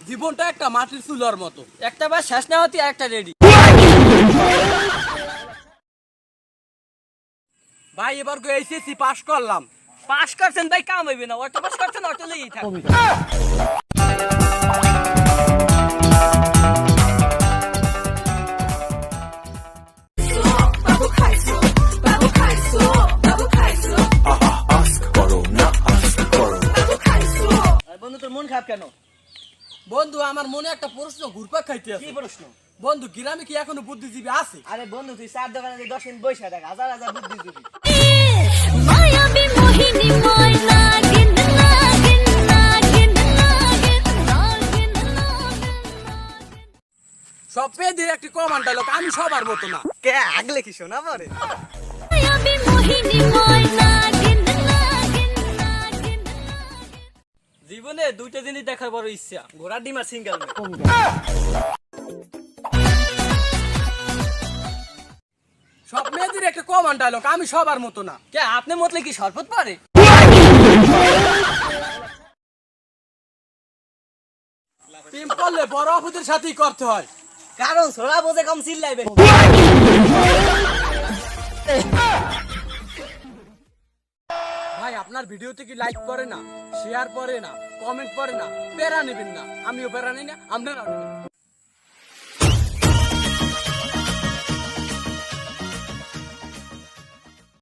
জীবনটা একটা মাটির চুলার মতো, একটা বার শেষ না হতে একটা রেডি। ভাই এবার এইচএসসি পাস করলাম। পাস করছেন ভাই, কাম হইবে না। অটো পাস করছেন, অটো লেগেই থাক। বন্ধু তোর মন খারাপ কেন? বন্ধু আমার মনে একটা প্রশ্ন ঘুরপাক খাইতে কি আছে। প্রশ্ন? বন্ধু গ্রামে কি এখনো বুদ্ধিজীবী আছে? আরে বন্ধু তুই চার দোকানে 10 দিন বসে থাক, হাজার হাজার বুদ্ধিজীবী। মায়াবী মোহিনী ময়না গিন নাগিন নাগিন নাগিন নাগিন নাগিন। সব পেয়েদের একটি কমান্ড ডায়লগ, আমি সবার মতো না। কে আগলে কি শোনা পরে? মায়াবী মোহিনী ময়না গিন নাগিন নাগিন নাগিন। জীবনে দুইটা জিনিস দেখার বড় ইচ্ছা, ঘোড়ার ডিম আর সিঙ্গেল মেয়ে। সব মেয়েদের একটা কমান্ড ডায়লগ, আমি সবার মতো না। কে আপনি মতলে কি শরবত পারে? প্রেম করলে বড় অপদের সাথেই করতে হয়। কারণ ছোড়া বোঝে কম চিল্লাইবে। ভাই আপনার ভিডিওতে কি লাইক করে না, শেয়ার করে না, কমেন্ট করে না, প্যারা নেবেন না। আমিও প্যারা নেই না, আপনারাও নেবেন না।